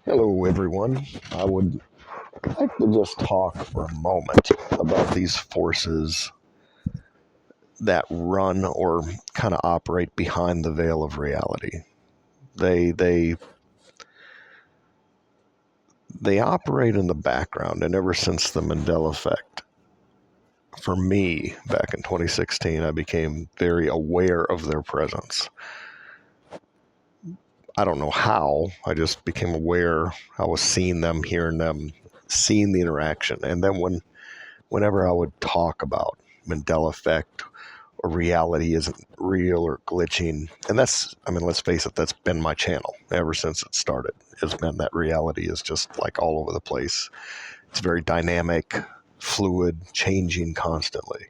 Hello, everyone. I would like to just talk for a moment about these forces that run or kind of operate behind the veil of reality. They they they operate in the background, and ever since the Mandela Effect, for me, back in 2016, I became very aware of their presence. I don't know how. I just became aware. I was seeing them, hearing them, seeing the interaction, and then whenever I would talk about Mandela Effect or reality isn't real or glitching. And that's, I mean, let's face it, that's been my channel ever since it started. It's been that reality is just like all over the place. It's very dynamic, fluid, changing constantly.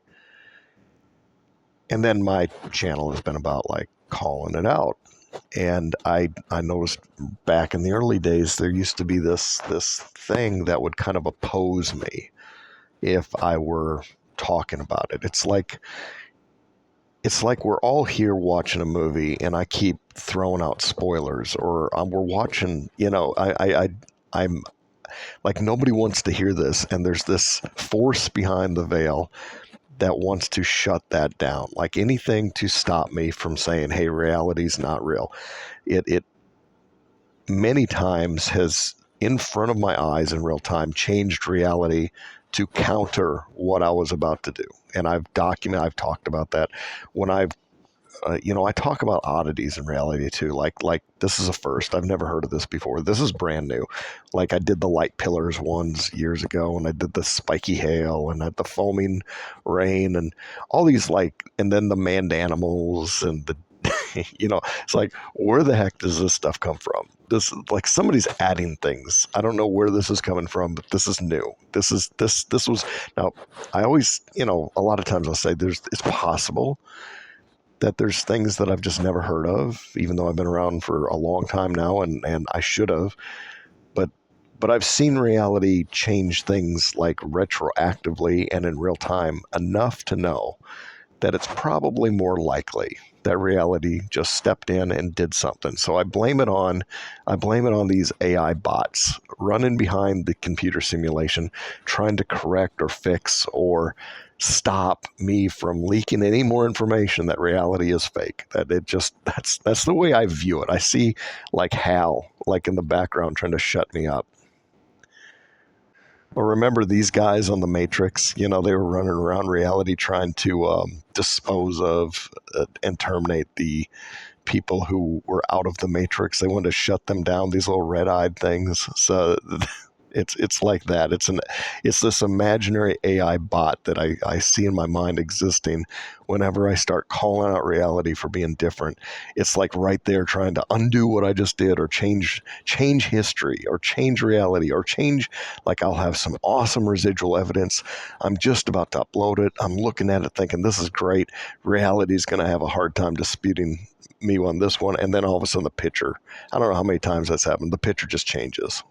And then my channel has been about like calling it out. And I noticed back in the early days there used to be this thing that would kind of oppose me if I were talking about it. It's like we're all here watching a movie and I keep throwing out spoilers, or we're watching, I'm like, nobody wants to hear this, and there's this force behind the veil that wants to shut that down, like anything to stop me from saying, hey, reality's not real. It many times has, in front of my eyes in real time, changed reality to counter what I was about to do. And I've talked about that when I talk about oddities in reality too. Like this is a first. I've never heard of this before. This is brand new. Like I did the light pillars ones years ago, and I did the spiky hail, and the foaming rain, and all these and then the manned animals and the it's like, where the heck does this stuff come from? This, like, somebody's adding things. I don't know where this is coming from, but this is new. This was now. I always, a lot of times I'll say it's possible that there's things that I've just never heard of, even though I've been around for a long time now, and I should have. But but I've seen reality change things like retroactively and in real time enough to know that it's probably more likely that reality just stepped in and did something. So I blame it on these AI bots running behind the computer simulation, trying to correct or fix or stop me from leaking any more information that reality is fake. That it just that's the way I view it. I see like Hal like in the background trying to shut me up. Well, remember these guys on the Matrix? They were running around reality trying to dispose of and terminate the people who were out of the Matrix. They wanted to shut them down. These little red-eyed things. So it's like that. It's this imaginary AI bot that I see in my mind existing whenever I start calling out reality for being different. It's like right there trying to undo what I just did, or change history, or change reality, or change, like, I'll have some awesome residual evidence. I'm just about to upload it. I'm looking at it thinking this is great. Reality is going to have a hard time disputing me on this one, and then all of a sudden the picture, I don't know how many times that's happened, the picture just changes.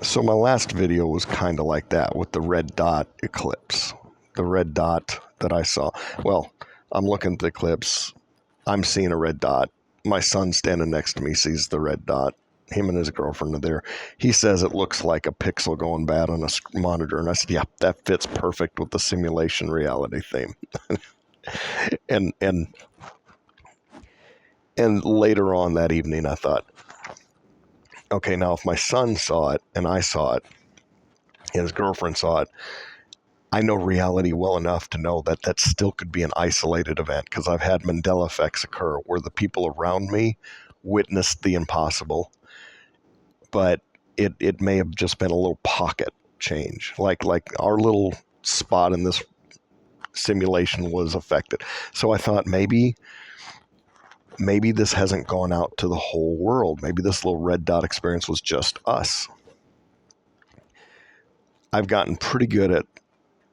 So my last video was kind of like that with the red dot eclipse. The red dot that I saw. Well, I'm looking at the eclipse. I'm seeing a red dot. My son standing next to me sees the red dot. Him and his girlfriend are there. He says it looks like a pixel going bad on a monitor. And I said, yeah, that fits perfect with the simulation reality theme. And and later on that evening, I thought, okay, now if my son saw it and I saw it and his girlfriend saw it, I know reality well enough to know that that still could be an isolated event, because I've had Mandela effects occur where the people around me witnessed the impossible, but it may have just been a little pocket change, like our little spot in this simulation was affected. So I thought maybe this hasn't gone out to the whole world. Maybe this little red dot experience was just us. I've gotten pretty good at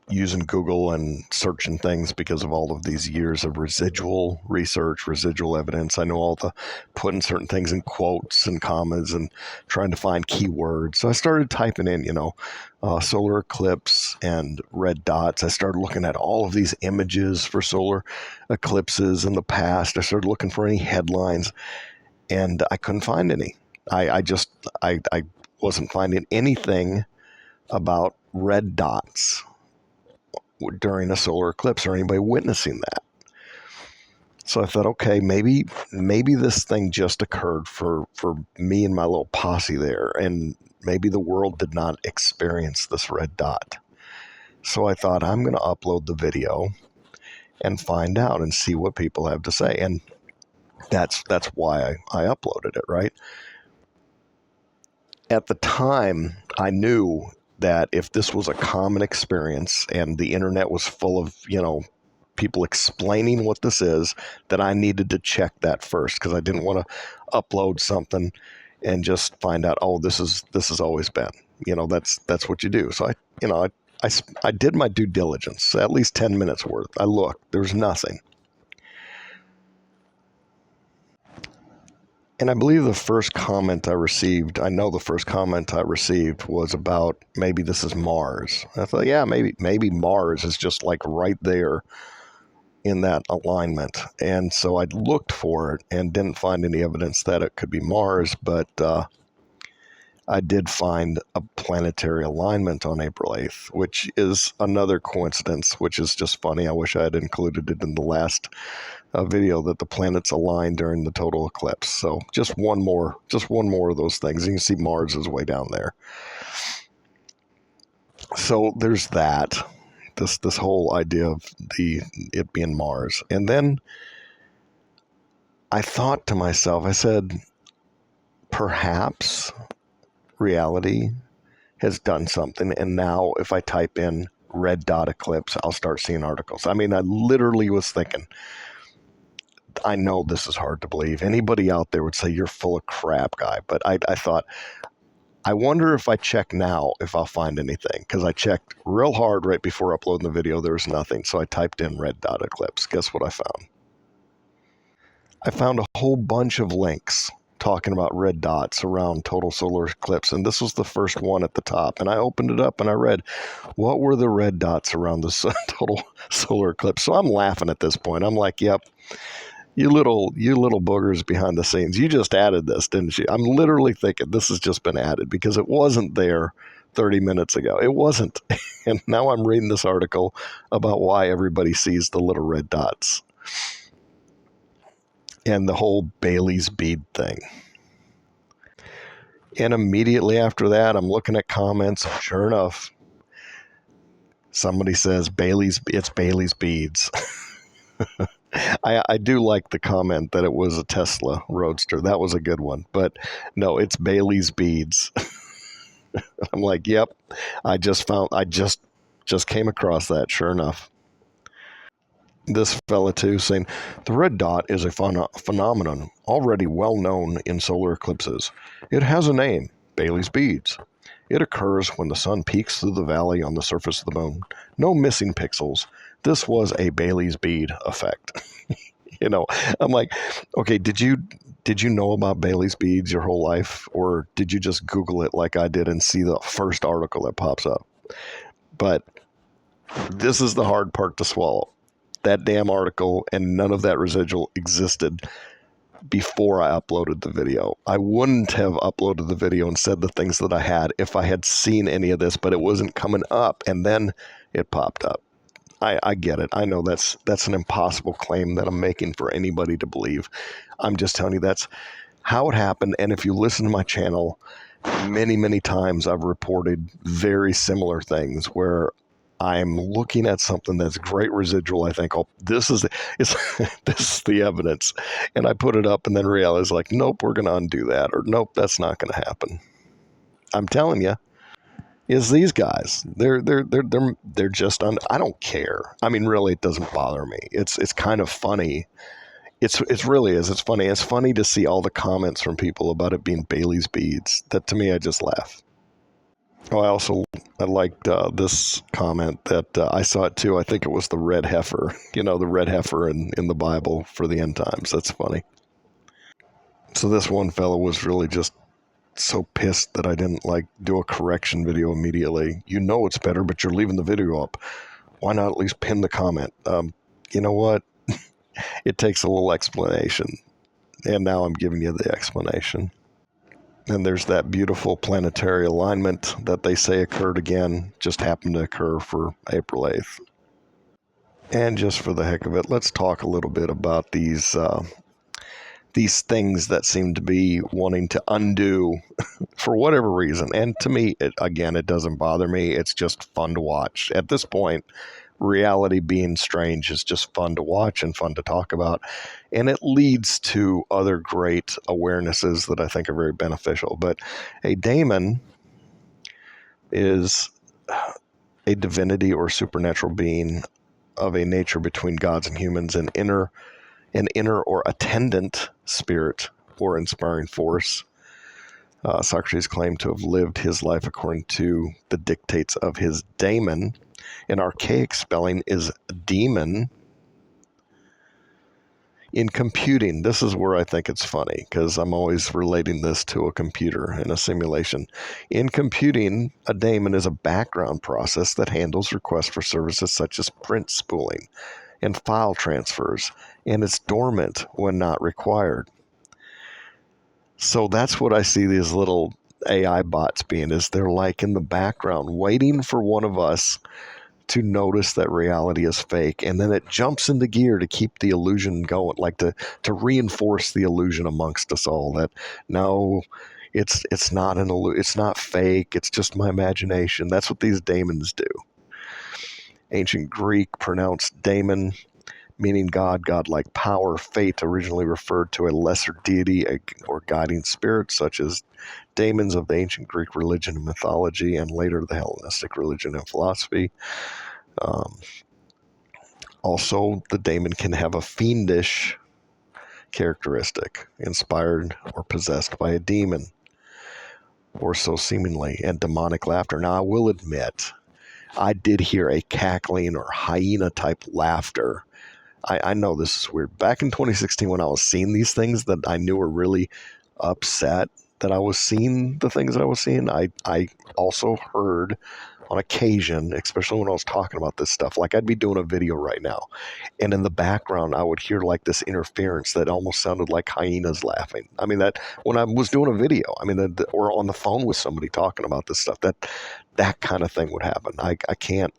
using Google and searching things because of all of these years of residual research, residual evidence. I know all the putting certain things in quotes and commas and trying to find keywords. So I started typing in, solar eclipse and red dots. I started looking at all of these images for solar eclipses in the past. I started looking for any headlines, and I couldn't find any. I just I wasn't finding anything about red dots during a solar eclipse or anybody witnessing that. So I thought, okay, maybe this thing just occurred for me and my little posse there, and maybe the world did not experience this red dot. So I thought I'm going to upload the video and find out and see what people have to say, and that's why I uploaded it. Right at the time, I knew that if this was a common experience and the internet was full of people explaining what this is, that I needed to check that first, because I didn't want to upload something and just find out, oh, this has always been, that's what you do. So I did my due diligence, at least 10 minutes worth. I looked, there was nothing. And I believe the first comment I received was about, maybe this is Mars. I thought, yeah, maybe Mars is just like right there in that alignment. And so I looked for it and didn't find any evidence that it could be Mars, but I did find a planetary alignment on April 8th, which is another coincidence, which is just funny. I wish I had included it in the last video, that the planets align during the total eclipse. So just one more of those things. You can see Mars is way down there. So there's that. This whole idea of it being Mars. And then I thought to myself, I said, perhaps reality has done something, and now if I type in red dot eclipse, I'll start seeing articles. I mean, I literally was thinking, I know this is hard to believe. Anybody out there would say you're full of crap, guy. But I thought, I wonder if I check now if I'll find anything, because I checked real hard right before uploading the video. There was nothing. So I typed in red dot eclipse. Guess what I found? I found a whole bunch of links talking about red dots around total solar eclipse. And this was the first one at the top. And I opened it up and I read, what were the red dots around the total solar eclipse? So I'm laughing at this point. I'm like, yep. You little boogers behind the scenes. You just added this, didn't you? I'm literally thinking this has just been added, because it wasn't there 30 minutes ago. It wasn't. And now I'm reading this article about why everybody sees the little red dots and the whole Bailey's bead thing. And immediately after that, I'm looking at comments. Sure enough, somebody says it's Bailey's beads. I do like the comment that it was a Tesla Roadster. That was a good one. But no, it's Bailey's beads. I'm like, yep. I just came across that. Sure enough. This fella too saying, the red dot is a phenomenon already well known in solar eclipses. It has a name, Bailey's beads. It occurs when the sun peeks through the valley on the surface of the moon. No missing pixels. This was a Bailey's bead effect. I'm like, okay, did you know about Bailey's beads your whole life, or did you just Google it like I did and see the first article that pops up? But this is the hard part to swallow. That damn article and none of that residual existed before I uploaded the video. I wouldn't have uploaded the video and said the things that I had if I had seen any of this, but it wasn't coming up, and then it popped up. I get it. I know that's an impossible claim that I'm making for anybody to believe. I'm just telling you that's how it happened. And if you listen to my channel, many, many times I've reported very similar things where I'm looking at something that's great residual. I think, oh, this is the evidence. And I put it up and then realize, like, nope, we're going to undo that. Or nope, that's not going to happen. I'm telling you. Is these guys. They're just I don't care. I mean, really, it doesn't bother me. It's kind of funny. It really is. It's funny. It's funny to see all the comments from people about it being Bailey's beads. That, to me, I just laugh. Oh, I liked this comment that I saw it too. I think it was the red heifer. The red heifer in the Bible for the end times. That's funny. So this one fellow was really just so pissed that I didn't do a correction video immediately. It's better, but you're leaving the video up. Why not at least pin the comment? You know what? It takes a little explanation, and now I'm giving you the explanation. And there's that beautiful planetary alignment that they say occurred again, just happened to occur for April 8th. And just for the heck of it, let's talk a little bit about these things that seem to be wanting to undo for whatever reason. And to me, it doesn't bother me. It's just fun to watch. At this point, reality being strange is just fun to watch and fun to talk about. And it leads to other great awarenesses that I think are very beneficial. But a daemon is a divinity or supernatural being of a nature between gods and humans, an inner or attendant spirit or inspiring force. Socrates claimed to have lived his life according to the dictates of his daemon. An archaic spelling is demon. In computing, this is where I think it's funny because I'm always relating this to a computer in a simulation. In computing, a daemon is a background process that handles requests for services such as print spooling and file transfers, and it's dormant when not required. So that's what I see these little AI bots being, is they're like in the background waiting for one of us to notice that reality is fake, and then it jumps into gear to keep the illusion going, like to reinforce the illusion amongst us all that no, it's not it's not fake, it's just my imagination. That's what these daemons do. Ancient Greek pronounced daemon meaning God, godlike power. Fate originally referred to a lesser deity or guiding spirit, such as daemons of the ancient Greek religion and mythology, and later the Hellenistic religion and philosophy. Um, Also, the daemon can have a fiendish characteristic, inspired or possessed by a demon, or so seemingly, and demonic laughter. Now, I will admit, I did hear a cackling or hyena type laughter. I know this is weird. Back in 2016, when I was seeing these things that I knew were really upset that I was seeing the things that I was seeing, I also heard on occasion, especially when I was talking about this stuff, like I'd be doing a video right now, and in the background I would hear like this interference that almost sounded like hyenas laughing. I mean, that when I was doing a video, I mean, or on the phone with somebody talking about this stuff, that kind of thing would happen. I can't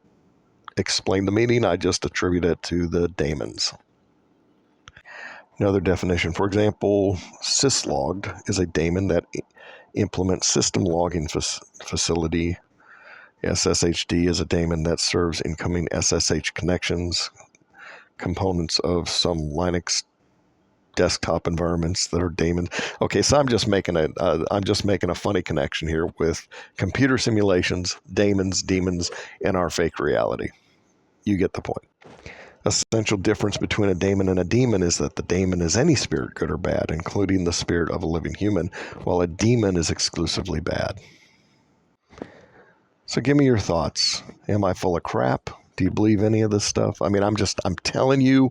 explain the meaning. I just attribute it to the daemons. Another definition, for example, syslogged is a daemon that implements system logging facility. SSHD is a daemon that serves incoming SSH connections, components of some Linux desktop environments that are daemons. Okay, so I'm just making a funny connection here with computer simulations, daemons, demons, and our fake reality. You get the point. Essential difference between a daemon and a demon is that the daemon is any spirit, good or bad, including the spirit of a living human, while a demon is exclusively bad. So give me your thoughts. Am I full of crap? Do you believe any of this stuff? I mean, I'm telling you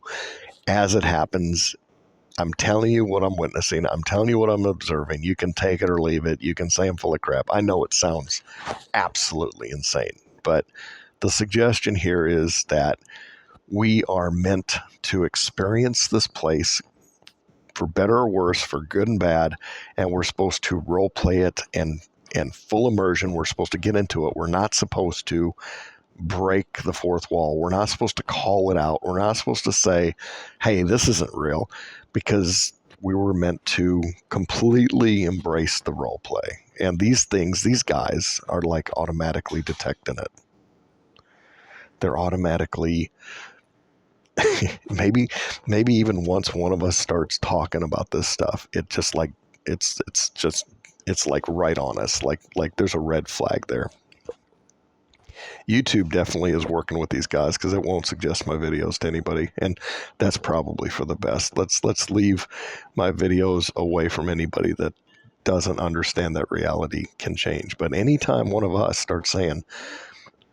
as it happens. I'm telling you what I'm witnessing. I'm telling you what I'm observing. You can take it or leave it. You can say I'm full of crap. I know it sounds absolutely insane, but the suggestion here is that we are meant to experience this place for better or worse, for good and bad, and we're supposed to role play it and full immersion. We're supposed to get into it. We're not supposed to break the fourth wall. We're not supposed to call it out. We're not supposed to say, hey, this isn't real, because we were meant to completely embrace the role play. And these things, these guys are like automatically detecting it. They're automatically maybe even once one of us starts talking about this stuff, it just like it's like right on us, like there's a red flag there. YouTube definitely is working with these guys because it won't suggest my videos to anybody, and that's probably for the best. Let's leave my videos away from anybody that doesn't understand that reality can change. But anytime one of us starts saying,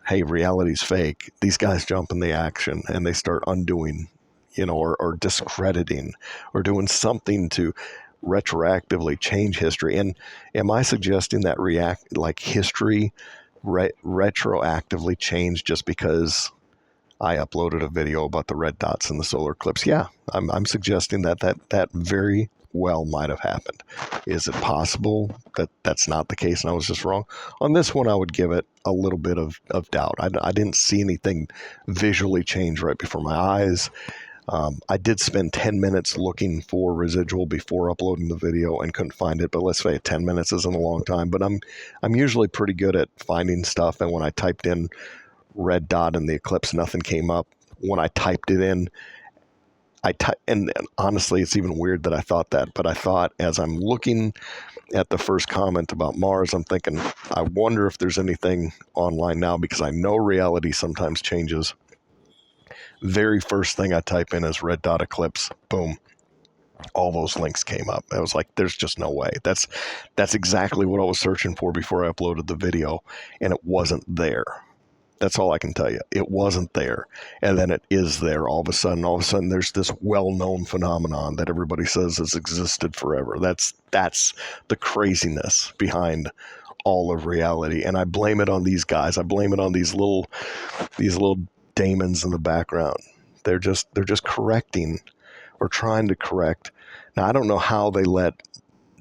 hey, reality's fake, these guys jump in the action and they start undoing, or discrediting or doing something to retroactively change history. And am I suggesting that history retroactively changed just because I uploaded a video about the red dots and the solar eclipse? Yeah, I'm suggesting that very well might have happened. Is it possible that that's not the case and I was just wrong? On this one, I would give it a little bit of doubt. I didn't see anything visually change right before my eyes. I did spend 10 minutes looking for residual before uploading the video and couldn't find it. But let's say 10 minutes isn't a long time. But I'm usually pretty good at finding stuff. And when I typed in red dot in the eclipse, nothing came up. When I typed it in, and honestly, it's even weird that I thought that. But I thought as I'm looking at the first comment about Mars, I'm thinking, I wonder if there's anything online now because I know reality sometimes changes. Very first thing I type in is red dot eclipse. Boom. All those links came up. I was like, there's just no way. That's exactly what I was searching for before I uploaded the video, and it wasn't there. That's all I can tell you. It wasn't there. And then it is there all of a sudden. All of a sudden, there's this well-known phenomenon that everybody says has existed forever. That's the craziness behind all of reality. And I blame it on these guys. I blame it on these little daemons in the background. They're just correcting or trying to correct. Now, I don't know how they let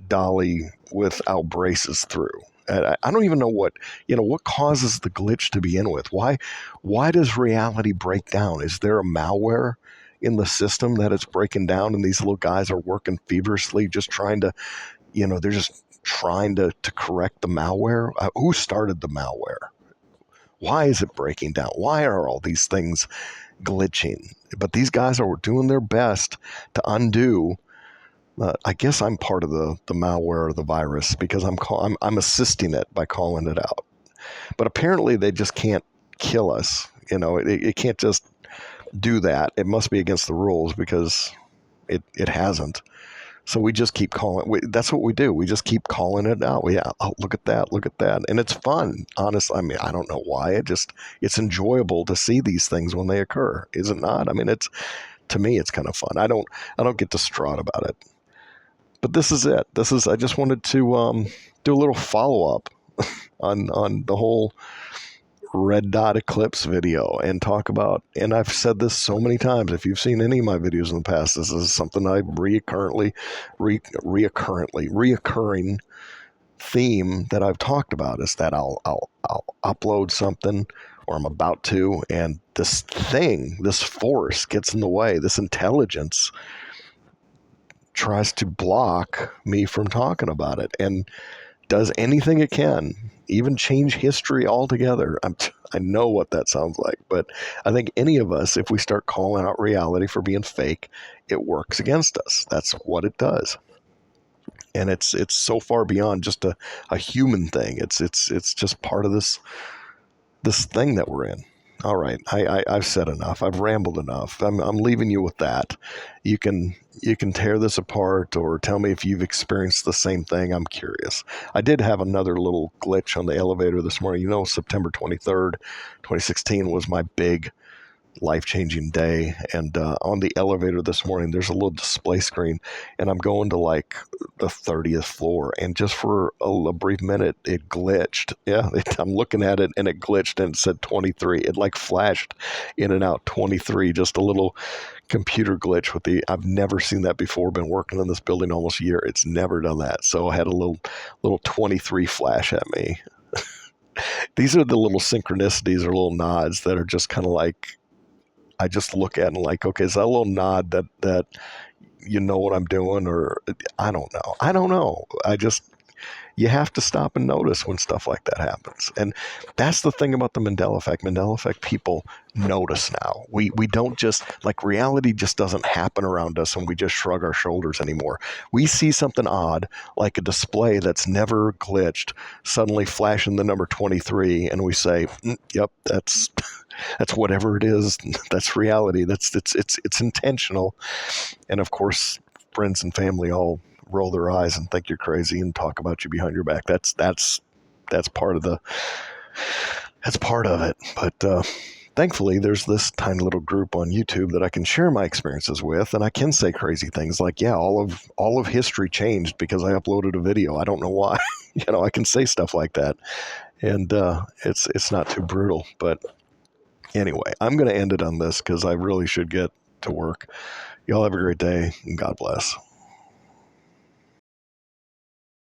Dolly without braces through. I don't even know what causes the glitch to begin with. Why does reality break down? Is there a malware in the system that it's breaking down and these little guys are working feverishly just trying to, they're just trying to correct the malware? Who started the malware? Why is it breaking down? Why are all these things glitching? But these guys are doing their best to undo. I guess I'm part of the malware or the virus because I'm assisting it by calling it out. But apparently they just can't kill us. It can't just do that. It must be against the rules because it hasn't. So we just keep calling. That's what we do. We just keep calling it out. Oh, look at that, and it's fun. Honestly, I mean, I don't know why. It's enjoyable to see these things when they occur, is it not? I mean, to me, it's kind of fun. I don't get distraught about it. But this is it. I just wanted to do a little follow up on the whole red dot eclipse video and talk about, and I've said this so many times, if you've seen any of my videos in the past, this is something I reoccurring theme that I've talked about, is that I'll upload something or I'm about to, and this force gets in the way. This intelligence tries to block me from talking about it and does anything it can, even change history altogether. I know what that sounds like, but I think any of us, if we start calling out reality for being fake, it works against us. That's what it does. And it's so far beyond just a human thing. It's just part of this thing that we're in. All right, I've said enough. I've rambled enough. I'm leaving you with that. You can tear this apart or tell me if you've experienced the same thing. I'm curious. I did have another little glitch on the elevator this morning. September 23rd, 2016 was my big life-changing day, and on the elevator this morning there's a little display screen, and I'm going to like the 30th floor, and just for a brief minute it glitched. I'm looking at it and it glitched and it said 23. It like flashed in and out 23, just a little computer glitch I've never seen that before. Been working in this building almost a year. It's never done that. So I had a little 23 flash at me. These are the little synchronicities or little nods that are just kind of like, I just look at and like, okay, is that a little nod that you know what I'm doing? Or I don't know. You have to stop and notice when stuff like that happens. And that's the thing about the Mandela Effect. Mandela Effect people notice now. We don't just, like, reality just doesn't happen around us and we just shrug our shoulders anymore. We see something odd, like a display that's never glitched, suddenly flashing the number 23, and we say, yep, that's whatever it is. That's reality. It's intentional. And of course, friends and family all roll their eyes and think you're crazy and talk about you behind your back. That's part of it. But thankfully, there's this tiny little group on YouTube that I can share my experiences with, and I can say crazy things like, yeah, all of history changed because I uploaded a video. I don't know why. I can say stuff like that, and it's not too brutal. But anyway, I'm going to end it on this because I really should get to work. Y'all have a great day, and God bless.